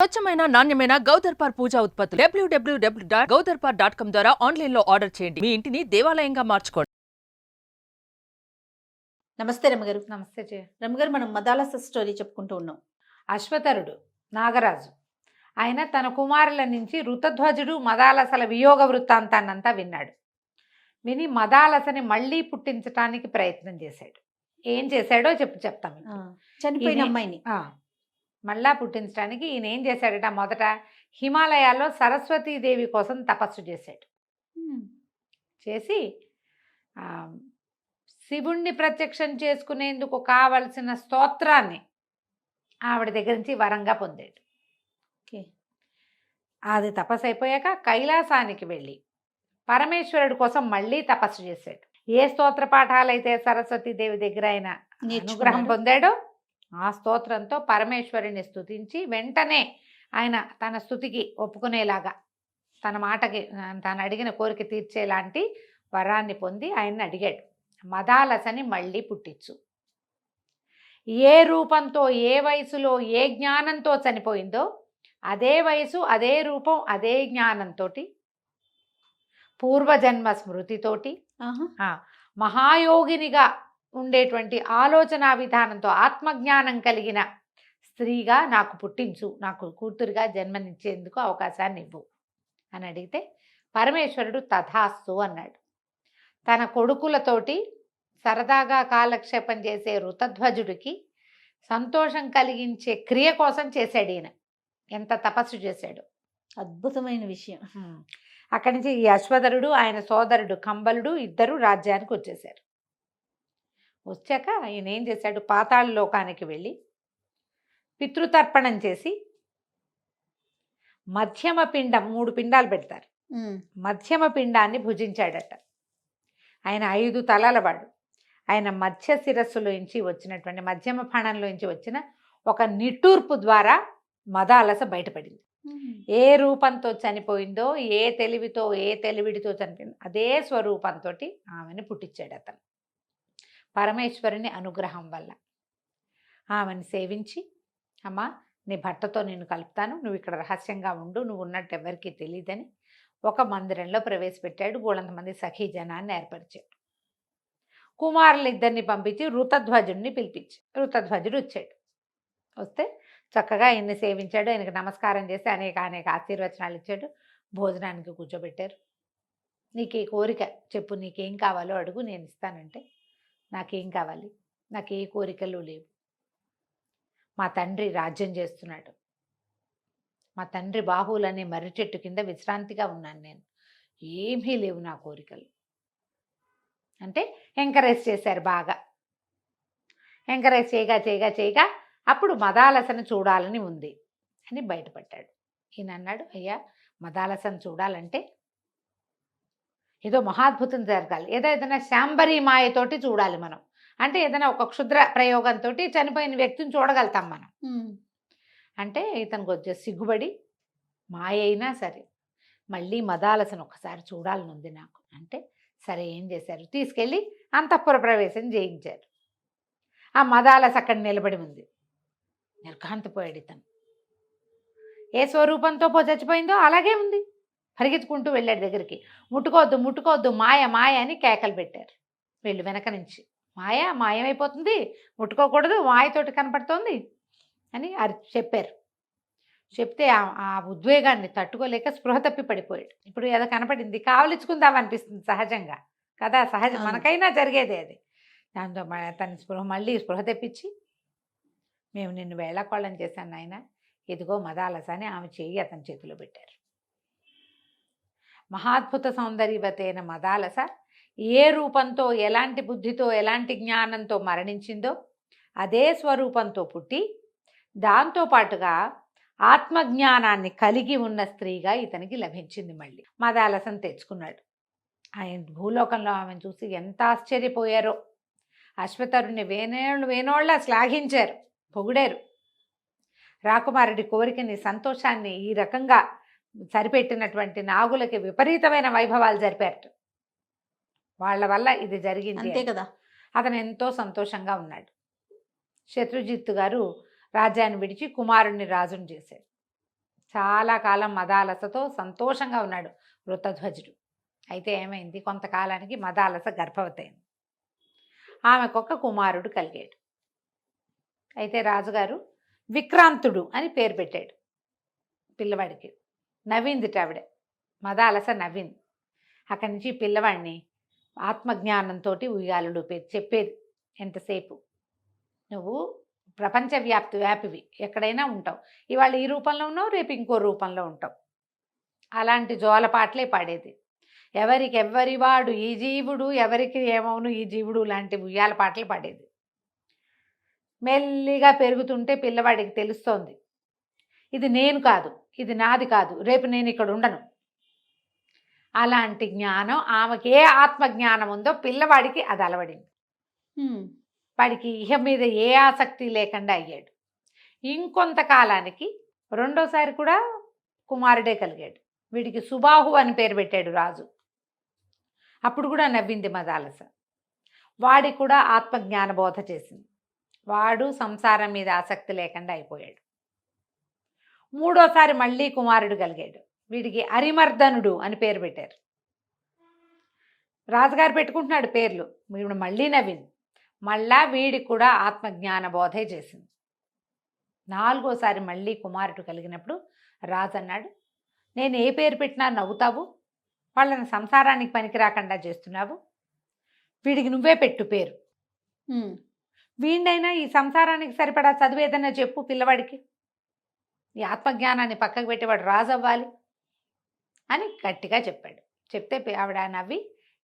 స్వచ్ఛమైన నాణ్యమైన గౌదర్పార్ పూజా ఉత్పత్తులు www.gaudarpar.com ద్వారా ఆన్లైన్ లో ఆర్డర్ చేయండి. మీ ఇంటిని దేవాలయంగా మార్చుకోండి. నమస్తే రమ్మగారు. నమస్తే జయ. రమ్మగారు, మనం మదాలస స్టోరీ చెప్పుకుంటూ ఉన్నాం. అశ్వతరుడు నాగరాజు ఆయన తన కుమారుల నుంచి ఋతధ్వజుడు మదాలసల వియోగ వృత్తాంతాన్నంతా విన్నాడు. విని మదాలసని మళ్ళీ పుట్టించటానికి ప్రయత్నం చేశాడు. ఏం చేశాడో చెప్తాం. చనిపోయిన అమ్మాయిని మళ్ళా పుట్టించడానికి ఈయన ఏం చేశాడట, మొదట హిమాలయాల్లో సరస్వతీదేవి కోసం తపస్సు చేశాడు. చేసి శివుణ్ణి ప్రత్యక్షం చేసుకునేందుకు కావలసిన స్తోత్రాన్ని ఆవిడ దగ్గర నుంచి వరంగా పొందాడు. అది తపస్సు అయిపోయాక కైలాసానికి వెళ్ళి పరమేశ్వరుడి కోసం మళ్ళీ తపస్సు చేశాడు. ఏ స్తోత్ర పాఠాలైతే సరస్వతీదేవి దగ్గర ఆయన అనుగ్రహం పొందాడో ఆ స్తోత్రంతో పరమేశ్వరుని స్తుతించి వెంటనే ఆయన తన స్తుతికి ఒప్పుకునేలాగా, తన మాటకి తను అడిగిన కోరిక తీర్చేలాంటి వరాన్ని పొంది ఆయన్ని అడిగాడు, మదాలసని మళ్ళీ పుట్టించు. ఏ రూపంతో ఏ వయసులో ఏ జ్ఞానంతో చనిపోయిందో అదే వయసు అదే రూపం అదే జ్ఞానంతో పూర్వజన్మ స్మృతితోటి మహాయోగినిగా ఉండేటువంటి ఆలోచన విధానంతో ఆత్మజ్ఞానం కలిగిన స్త్రీగా నాకు పుట్టించు, నాకు కూతురుగా జన్మనిచ్చేందుకు అవకాశాన్ని ఇవ్వు అని అడిగితే పరమేశ్వరుడు తథాస్తు అన్నాడు. తన కొడుకులతోటి సరదాగా కాలక్షేపం చేసే ఋతధ్వజుడికి సంతోషం కలిగించే క్రియ కోసం చేశాడు. ఈయన ఎంత తపస్సు చేశాడు, అద్భుతమైన విషయం. అక్కడి నుంచి ఈ అశ్వధరుడు ఆయన సోదరుడు కంబలుడు ఇద్దరు రాజ్యానికి వచ్చేశారు. వచ్చాక ఆయన ఏం చేశాడు, పాతాళ లోకానికి వెళ్ళి పితృతర్పణం చేసి మధ్యమ పిండం, 3 పిండాలు పెడతారు, మధ్యమ పిండాన్ని భుజించాడట. ఆయన 5 తలల వాడు. ఆయన మధ్య శిరస్సులోంచి వచ్చినటువంటి మధ్యమ ఫణంలోంచి వచ్చిన ఒక నిట్టూర్పు ద్వారా మదాలస బయటపడింది. ఏ రూపంతో చనిపోయిందో, ఏ తెలివితో ఏ తెలివిడితో చనిపోయిందో అదే స్వరూపంతో ఆమెను పుట్టించాడు అతను. పరమేశ్వరుని అనుగ్రహం వల్ల ఆమెను సేవించి, అమ్మా నీ భర్తతో నేను కలుపుతాను, నువ్వు ఇక్కడ రహస్యంగా ఉండు, నువ్వు ఉన్నట్టు ఎవరికీ తెలియదని ఒక మందిరంలో ప్రవేశపెట్టాడు. గోళంతమంది సఖీ జనాన్ని ఏర్పరిచాడు. కుమారులు ఇద్దరిని పంపించి ఋతధ్వజుడిని పిలిపించి ఋతధ్వజుడు వచ్చాడు. వస్తే చక్కగా ఆయన్ని సేవించాడు. ఆయనకు నమస్కారం చేసి అనేక ఆశీర్వచనాలు ఇచ్చాడు. భోజనానికి కూర్చోబెట్టారు. నీకు ఈ కోరిక చెప్పు, నీకేం కావాలో అడుగు, నేను ఇస్తానంటే నాకేం కావాలి, నాకు ఏ కోరికలు లేవు. మా తండ్రి రాజ్యం చేస్తున్నాడు, మా తండ్రి బాహువులనే మర్రి చెట్టు కింద విశ్రాంతిగా ఉన్నాను, నేను ఏమీ లేవు నా కోరికలు అంటే ఎంకరేజ్ చేశారు బాగా. ఎంకరేజ్ చేయగా అప్పుడు మదాలసను చూడాలని ఉంది అని బయటపడ్డాడు. ఈయన అన్నాడు, అయ్యా మదాలసను చూడాలంటే ఏదో మహాద్భుతం జరగాలి, ఏదైనా శాంబరీ మాయతోటి చూడాలి మనం. అంటే ఏదైనా ఒక క్షుద్ర ప్రయోగంతో చనిపోయిన వ్యక్తిని చూడగలుగుతాం మనం. అంటే ఇతనికి వచ్చే సిగ్గుబడి, మాయ అయినా సరే మళ్ళీ మదాలసను ఒకసారి చూడాలని ఉంది నాకు అంటే, సరే ఏం చేశారు, తీసుకెళ్ళి అంతఃపుర ప్రవేశం చేయించారు. ఆ మదాలస అక్కడ నిలబడి ఉంది. నిర్ఘాంతపోయాడు ఇతను. ఏ స్వరూపంతో చచ్చిపోయిందో అలాగే ఉంది. పరిగెత్తుకుంటూ వెళ్ళాడు దగ్గరికి. ముట్టుకోవద్దు మాయ మాయ అని కేకలు పెట్టారు వీళ్ళు వెనక నుంచి. మాయమైపోతుంది, ముట్టుకోకూడదు, మాయతోటి కనపడుతోంది అని చెప్పారు. చెప్తే ఆ ఉద్వేగాన్ని తట్టుకోలేక స్పృహ తప్పి పడిపోయాడు. ఇప్పుడు ఏదో కనపడింది, కావలించుకుందామనిపిస్తుంది సహజంగా కదా, సహజం, మనకైనా జరిగేదే అది. దాంతో తన మళ్ళీ స్పృహ తెప్పించి, మేము నిన్ను వేళాకోళం చేశాను నాయన, ఇదిగో మదాలస అని ఆమె చెయ్యి అతని చేతిలో పెట్టారు. మహాద్భుత సౌందర్యవతైన మదాలస ఏ రూపంతో, ఎలాంటి బుద్ధితో, ఎలాంటి జ్ఞానంతో మరణించిందో అదే స్వరూపంతో పుట్టి దాంతోపాటుగా ఆత్మజ్ఞానాన్ని కలిగి ఉన్న స్త్రీగా ఇతనికి లభించింది. మళ్ళీ మదాలసను తెచ్చుకున్నాడు. ఆయన భూలోకంలో ఆమెను చూసి ఎంత ఆశ్చర్యపోయారో. అశ్వతరుణ్ణి వేనోళ్ళ శ్లాఘించారు, పొగిడారు. రాకుమారుడి కోరికని, సంతోషాన్ని ఈ రకంగా సరిపెట్టినటువంటి నాగులకి విపరీతమైన వైభవాలు జరిపారట. వాళ్ళ వల్ల ఇది జరిగింది అంతే కదా. అతను ఎంతో సంతోషంగా ఉన్నాడు. శత్రుజిత్తు గారు రాజ్యాన్ని విడిచి కుమారుణ్ణి రాజుని చేశాడు. చాలా కాలం మదాలసతో సంతోషంగా ఉన్నాడు వృత్తధ్వజుడు. అయితే ఏమైంది, కొంతకాలానికి మదాలస గర్భవతి అయింది. ఆమెకొక కుమారుడు కలిగాడు. అయితే రాజుగారు విక్రాంతుడు అని పేరు పెట్టాడు పిల్లవాడికి. నవ్విందిట ఆవిడ, మదాలస నవ్వింది. అక్కడి నుంచి పిల్లవాడిని ఆత్మజ్ఞానంతో ఉయ్యాలుడు చెప్పేది ఎంతసేపు, నువ్వు వ్యాపివి, ఎక్కడైనా ఉంటావు. ఇవాళ ఈ రూపంలో ఉన్నావు, రేపు ఇంకో రూపంలో ఉంటావు. అలాంటి జోలపాటలే పాడేది. ఎవరివాడు ఈ జీవుడు, ఎవరికి ఏమవును ఈ జీవుడు లాంటి ఉయ్యాల పాటలు పాడేది. మెల్లిగా పెరుగుతుంటే పిల్లవాడికి తెలుస్తోంది, ఇది నేను కాదు, ఇది నాది కాదు, రేపు నేను ఇక్కడ ఉండను. అలాంటి జ్ఞానం ఆమెకి, ఏ ఆత్మజ్ఞానం ఉందో పిల్లవాడికి అది అలవడింది. వాడికి ఇహ మీద ఏ ఆసక్తి లేకుండా అయ్యాడు. ఇంకొంతకాలానికి రెండోసారి కూడా కుమారుడే కలిగాడు. వీడికి సుబాహు అని పేరు పెట్టాడు రాజు. అప్పుడు కూడా నవ్వింది మదాలస. వాడికి కూడా ఆత్మజ్ఞాన బోధ చేసింది. వాడు సంసారం మీద ఆసక్తి లేకుండా అయిపోయాడు. మూడోసారి మళ్ళీ కుమారుడు కలిగాడు. వీడికి అరిమర్దనుడు అని పేరు పెట్టారు. రాజుగారు పెట్టుకుంటున్నాడు పేర్లు. వీడు మళ్ళీ నవ్వింది. మళ్ళా వీడికి కూడా ఆత్మజ్ఞాన బోధే చేసింది. నాలుగోసారి మళ్ళీ కుమారుడు కలిగినప్పుడు రాజు అన్నాడు, నేను ఏ పేరు పెట్టినా నవ్వుతావు, వాళ్ళని సంసారానికి పనికి రాకుండా చేస్తున్నావు, వీడికి నువ్వే పెట్టు పేరు. వీడినైనా ఈ సంసారానికి సరిపడా చదివేదన్నా చెప్పు పిల్లవాడికి, ఈ ఆత్మజ్ఞానాన్ని పక్కకు పెట్టేవాడు రాజు అవ్వాలి అని గట్టిగా చెప్పాడు. చెప్తే ఆవిడ నవ్వి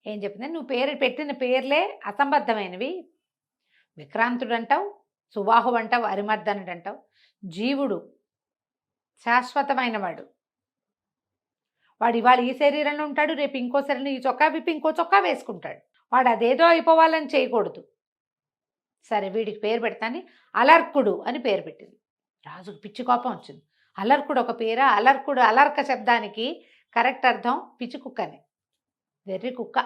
ఏం చెప్పింది, నువ్వు పేరు పెట్టిన పేర్లే అసంబద్ధమైనవి. విక్రాంతుడు అంటావు, సుబాహు అంటావు, అరిమర్దనుడు అంటావు. జీవుడు శాశ్వతమైన వాడు. వాడు ఇవాళ ఈ శరీరంలో ఉంటాడు, రేపు ఇంకో శరీరంలో ఈ చొక్కా విప్పి ఇంకో చొక్కా వేసుకుంటాడు. వాడు అదేదో అయిపోవాలని చేయకూడదు. సరే వీడికి పేరు పెడతాని అలర్కుడు అని పేరు పెట్టింది. రాజుకు పిచ్చి కోపం వచ్చింది. అలర్కుడు ఒక పేరా? అలర్కుడు, అలర్క శబ్దానికి కరెక్ట్ అర్థం పిచ్చి కుక్కని, వెర్రి కుక్క.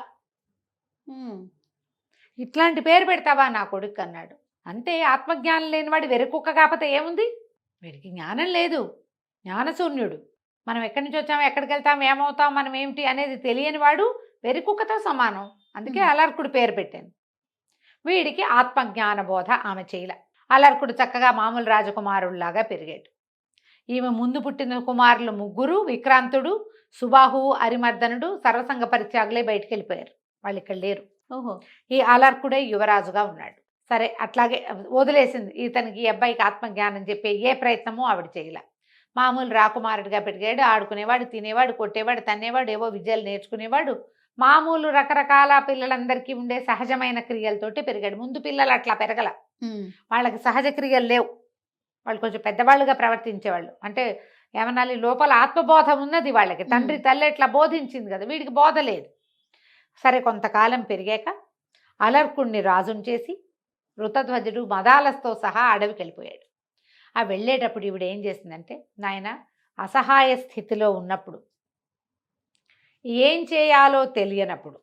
ఇట్లాంటి పేరు పెడతావా నా కొడుకు అన్నాడు. అంతే, ఆత్మజ్ఞానం లేనివాడు వెర్రి కుక్క కాకపోతే ఏముంది? వీడికి జ్ఞానం లేదు, జ్ఞానశూన్యుడు. మనం ఎక్కడి నుంచి వచ్చాము, ఎక్కడికి వెళ్తాం, ఏమవుతాం, మనం ఏమిటి అనేది తెలియని వాడు వెర్రి కుక్కతో సమానం. అందుకే అలర్కుడు పేరు పెట్టాను. వీడికి ఆత్మజ్ఞాన బోధ ఆమె చేయలే. అలర్కుడు చక్కగా మామూలు రాజకుమారుల్లాగా పెరిగాడు. ఈమె ముందు పుట్టిన కుమారులు ముగ్గురు, విక్రాంతుడు, సుబాహువు, అరిమర్దనుడు సర్వసంగ పరిత్యాగులే బయటికి వెళ్ళిపోయారు. వాళ్ళు ఇక్కడ లేరు. ఓహో. ఈ అలర్కుడే యువరాజుగా ఉన్నాడు. సరే అట్లాగే వదిలేసింది. ఇతనికి, ఈ అబ్బాయికి ఆత్మజ్ఞానం చెప్పే ఏ ప్రయత్నమూ ఆవిడ చేయలే. మామూలు రాకుమారుడిగా పెరిగాడు. ఆడుకునేవాడు, తినేవాడు, కొట్టేవాడు, తన్నేవాడు, ఏవో విద్యలు నేర్చుకునేవాడు. మామూలు రకరకాల పిల్లలందరికీ ఉండే సహజమైన క్రియలతోటి పెరిగాడు. ముందు పిల్లలు అట్లా పెరగల, వాళ్ళకి సహజ క్రియలు లేవు. వాళ్ళు కొంచెం పెద్దవాళ్ళుగా ప్రవర్తించేవాళ్ళు. అంటే ఏమనాలి, లోపల ఆత్మబోధ ఉన్నది వాళ్ళకి. తండ్రి తల్లి ఇట్లా బోధించింది కదా, వీడికి బోధ లేదు. సరే కొంతకాలం పెరిగాక అలర్కుడిని రాజుని చేసి వృత్తధ్వజుడు మదాలస్తో సహా అడవికి వెళ్ళిపోయాడు. ఆ వెళ్ళేటప్పుడు ఈవిడ ఏం చేసిందంటే, నాయన అసహాయ స్థితిలో ఉన్నప్పుడు, ఏం చేయాలో తెలియనప్పుడు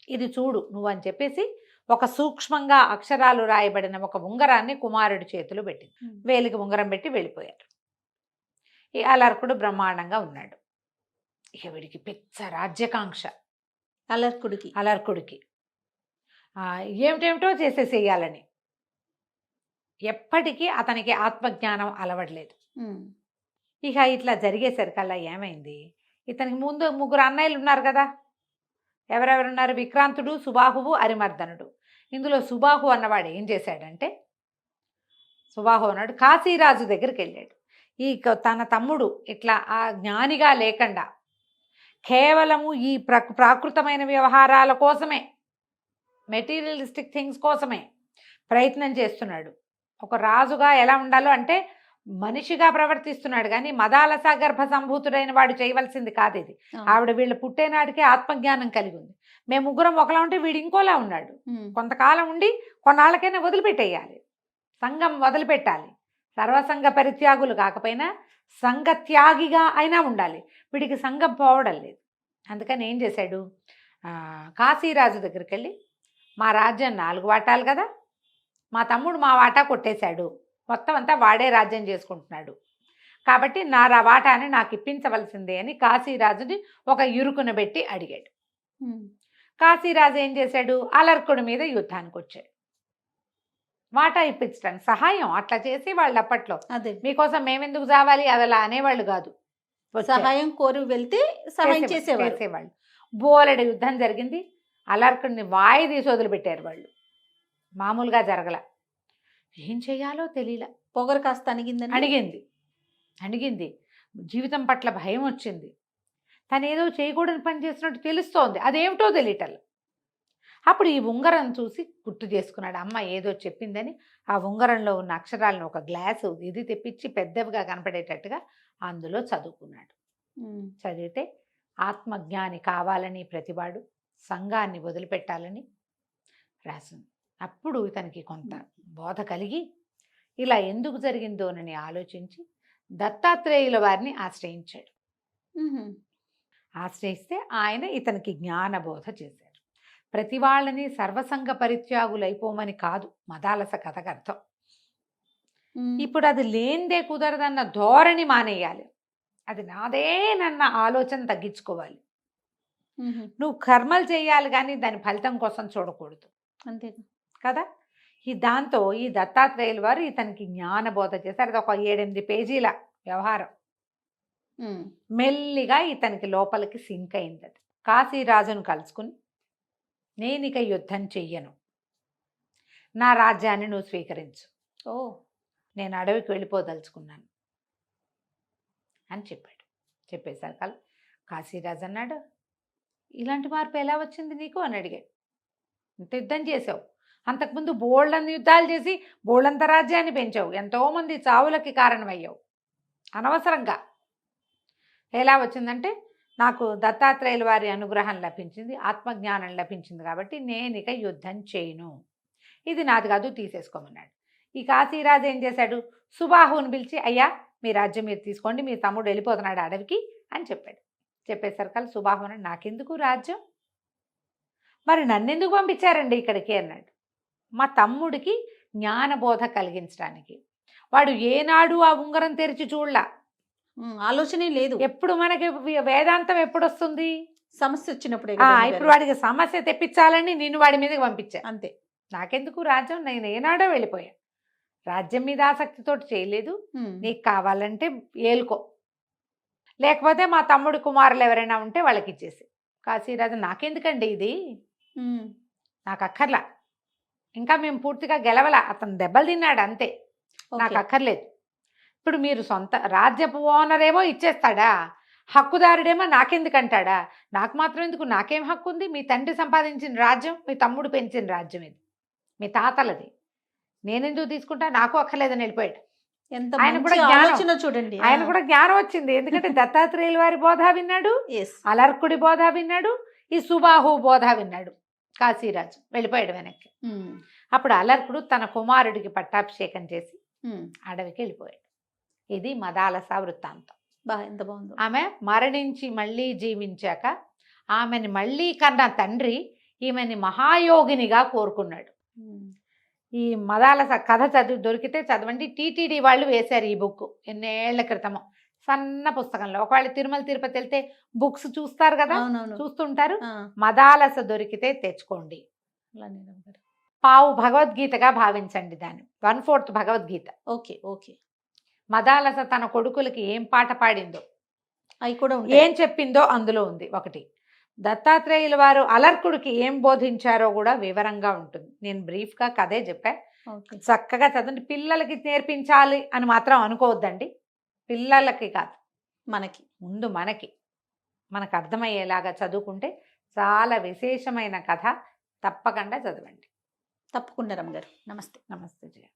ఇది చూడు నువ్వు అని చెప్పేసి ఒక సూక్ష్మంగా అక్షరాలు రాయబడిన ఒక ఉంగరాన్ని కుమారుడి చేతిలో పెట్టింది. వేలికి ఉంగరం పెట్టి వెళ్ళిపోయారు. ఈ అలర్కుడు బ్రహ్మాండంగా ఉన్నాడు. ఇక వీడికి పెద్ద రాజ్యకాంక్ష అలర్కుడికి ఏమిటేమిటో చేసేసేయాలని. ఎప్పటికీ అతనికి ఆత్మజ్ఞానం అలవడలేదు. ఇక ఇట్లా జరిగేసరికల్లా ఏమైంది, ఇతనికి ముందు ముగ్గురు అన్నయ్యలు ఉన్నారు కదా. ఎవరెవరున్నారు? విక్రాంతుడు, సుబాహువు, అరిమర్దనుడు. ఇందులో సుబాహు అన్నవాడు ఏం చేశాడంటే, సుబాహు అన్నాడు కాశీరాజు దగ్గరికి వెళ్ళాడు. ఈ తన తమ్ముడు ఇట్లా ఆ జ్ఞానిగా లేకుండా కేవలము ఈ ప్రాకృతమైన వ్యవహారాల కోసమే, మెటీరియలిస్టిక్ థింగ్స్ కోసమే ప్రయత్నం చేస్తున్నాడు. ఒక రాజుగా ఎలా ఉండాలో అంటే మనిషిగా ప్రవర్తిస్తున్నాడు, కానీ మదాలస గర్భ సంభూతుడైన వాడు చేయవలసింది కాదు ఇది. ఆవిడ వీళ్ళు పుట్టేనాడికే ఆత్మజ్ఞానం కలిగి ఉంది. మేము ముగ్గురం ఒకలా ఉంటే వీడు ఇంకోలా ఉన్నాడు. కొంతకాలం ఉండి కొన్నాళ్ళకైనా వదిలిపెట్టేయాలి, సంఘం వదిలిపెట్టాలి. సర్వసంగ పరిత్యాగులు కాకపోయినా సంఘత్యాగిగా అయినా ఉండాలి. వీడికి సంఘం పోవడం లేదు. అందుకని ఏం చేశాడు, కాశీరాజు దగ్గరికి వెళ్ళి, మా రాజ్యం 4 వాటాలు కదా, మా తమ్ముడు మా వాటా కొట్టేశాడు, మొత్తం అంతా వాడే రాజ్యం చేసుకుంటున్నాడు కాబట్టి నా వాటాని నాకు ఇప్పించవలసిందే అని కాశీరాజుని ఒక ఇరుకున పెట్టి అడిగాడు. కాశీరాజు ఏం చేశాడు? అలర్కుడి మీద యుద్ధానికి వచ్చాడు. వాటా ఇప్పించడానికి సహాయం అట్లా చేసి వాళ్ళు అప్పట్లో అదే మీకోసం మేమెందుకు చావాలి అది అలా అనేవాళ్ళు కాదు. సహాయం కోరి వెళ్తే సహాయం చేసేవాళ్ళు. బోలెడు యుద్ధం జరిగింది. అలర్కుడిని వాయి తీసి వదిలిపెట్టారు వాళ్ళు. మామూలుగా జరగల. ఏం చేయాలో తెలియల. పొగరు కాస్త అణిగింది. జీవితం పట్ల భయం వచ్చింది. తను ఏదో చేయకూడని పని చేసినట్టు తెలుస్తోంది. అదేమిటో తెలియటల్లా. అప్పుడు ఈ ఉంగరం చూసి గుర్తు చేసుకున్నాడు. అమ్మ ఏదో చెప్పిందని ఆ ఉంగరంలో ఉన్న అక్షరాలను ఒక గ్లాసు ఇది తెప్పించి పెద్దవిగా కనపడేటట్టుగా అందులో చదువుకున్నాడు. చదివితే ఆత్మజ్ఞాని కావాలని ప్రతివాడు సంఘాన్ని వదిలిపెట్టాలని రాసింది. అప్పుడు ఇతనికి కొంత బోధ కలిగి ఇలా ఎందుకు జరిగిందోనని ఆలోచించి దత్తాత్రేయుల వారిని ఆశ్రయించాడు. ఆశ్రయిస్తే ఆయన ఇతనికి జ్ఞానబోధ చేశారు. ప్రతి వాళ్ళని సర్వసంగ పరిత్యాగులైపోమని కాదు మదాలస కథకు అర్థం. ఇప్పుడు అది లేనిదే కుదరదన్న ధోరణి మానేయాలి. అది నాదేనన్న ఆలోచన తగ్గించుకోవాలి. నువ్వు కర్మలు చేయాలి కానీ దాని ఫలితం కోసం చూడకూడదు. అంతే కదా. దాంతో ఈ దత్తాత్రేయుల వారు ఇతనికి జ్ఞానబోధ చేశారు. అది ఒక 7-8 పేజీల వ్యవహారం. మెల్లిగా ఇతనికి లోపలికి సింక్ అయింది. అది కాశీరాజును కలుసుకుని నేను ఇక యుద్ధం చెయ్యను, నా రాజ్యాన్ని నువ్వు స్వీకరించు, నేను అడవికి వెళ్ళిపోదలుచుకున్నాను అని చెప్పాడు. చెప్పేసరికి కాశీరాజు అన్నాడు, ఇలాంటి మార్పు ఎలా వచ్చింది నీకు అని అడిగాడు. ఇంత యుద్ధం చేసావు, అంతకుముందు బోళ్ళని యుద్ధాలు చేసి బోళ్ళంత రాజ్యాన్ని పెంచావు, ఎంతోమంది చావులకి కారణమయ్యావు అనవసరంగా. ఎలా వచ్చిందంటే నాకు దత్తాత్రేయుల వారి అనుగ్రహం లభించింది, ఆత్మజ్ఞానం లభించింది కాబట్టి నేను ఇక యుద్ధం చేయను, ఇది నాది కాదు తీసేసుకోమన్నాడు. ఈ కాశీరాజు ఏం చేశాడు? సుబాహుని పిలిచి అయ్యా మీ రాజ్యం మీరు తీసుకోండి, మీ తమ్ముడు వెళ్ళిపోతున్నాడు అడవికి అని చెప్పాడు. చెప్పేసరికి సుబాహు అన్నాడు, నాకెందుకు రాజ్యం, మరి నన్నెందుకు పంపించారండి ఇక్కడికి అన్నాడు. మా తమ్ముడికి జ్ఞానబోధ కలిగించడానికి. వాడు ఏనాడు ఆ ఉంగరం తెరిచి చూడలా, ఆలోచనే లేదు. ఎప్పుడు మనకి వేదాంతం ఎప్పుడు వస్తుంది? సమస్య వచ్చినప్పుడే. ఇప్పుడు వాడికి సమస్య తెప్పించాలని నేను వాడి మీదకి పంపించా అంతే. నాకెందుకు రాజ్యం, నేను ఏనాడో వెళ్ళిపోయా, రాజ్యం మీద ఆసక్తితోటి చేయలేదు. నీకు కావాలంటే ఏలుకో, లేకపోతే మా తమ్ముడు కుమారులు ఎవరైనా ఉంటే వాళ్ళకి ఇచ్చేసి. కాశీరాజు నాకెందుకండి ఇది, నాకు అక్కర్లా, ఇంకా మేము పూర్తిగా గెలవలా, అతను దెబ్బలు తిన్నాడు అంతే, నాకు అక్కర్లేదు. ఇప్పుడు మీరు సొంత రాజ్యపు ఓనరేమో ఇచ్చేస్తాడా, హక్కుదారుడేమో నాకెందుకంటాడా, నాకు మాత్రం ఎందుకు, నాకేం హక్కు ఉంది? మీ తండ్రి సంపాదించిన రాజ్యం, మీ తమ్ముడు పెంచిన రాజ్యం, ఇది మీ తాతలది, నేనెందుకు తీసుకుంటా, నాకు అక్కర్లేదని వెళ్ళిపోయాడు. ఆయన కూడా ఆలోచన చూడండి, ఆయన కూడా జ్ఞానం వచ్చింది. ఎందుకంటే దత్తాత్రేయుల వారి బోధ విన్నాడు, అలర్కుడి బోధ విన్నాడు, ఈ సుబాహు బోధ విన్నాడు. కాశీరాజు వెళ్ళిపోయాడు వెనక్కి. అప్పుడు అలర్కుడు తన కుమారుడికి పట్టాభిషేకం చేసి అడవికి వెళ్ళిపోయాడు. ఇది మదాలస వృత్తాంతం. ఎంత బాగుంది. ఆమె మరణించి మళ్ళీ జీవించాక ఆమెని మళ్ళీ కన్న తండ్రి ఈమెని మహాయోగినిగా కోరుకున్నాడు. ఈ మదాలస కథ దొరికితే చదవండి. టీటీడీ వాళ్ళు వేశారు ఈ బుక్ ఎన్నేళ్ల క్రితము, సన్న పుస్తకంలో. ఒకవేళ తిరుమల తిరుపతి వెళ్తే బుక్స్ చూస్తారు కదా, చూస్తుంటారు. మదాలస దొరికితే తెచ్చుకోండి. పావు భగవద్గీతగా భావించండి దాన్ని, 1/4 భగవద్గీత. Okay okay. మదాలస తన కొడుకులకి ఏం పాట పాడిందో, అవి కూడా ఏం చెప్పిందో అందులో ఉంది. ఒకటి దత్తాత్రేయుల వారు అలర్కుడికి ఏం బోధించారో కూడా వివరంగా ఉంటుంది. నేను బ్రీఫ్గా కథే చెప్పా, చక్కగా చదవండి. పిల్లలకి నేర్పించాలి అని మాత్రం అనుకోవద్దండి, పిల్లలకి కాదు, మనకి ముందు మనకు అర్థమయ్యేలాగా చదువుకుంటే చాలా విశేషమైన కథ. తప్పకుండా చదవండి. తప్పకుండా రమ్మగారు. నమస్తే. నమస్తే జయ.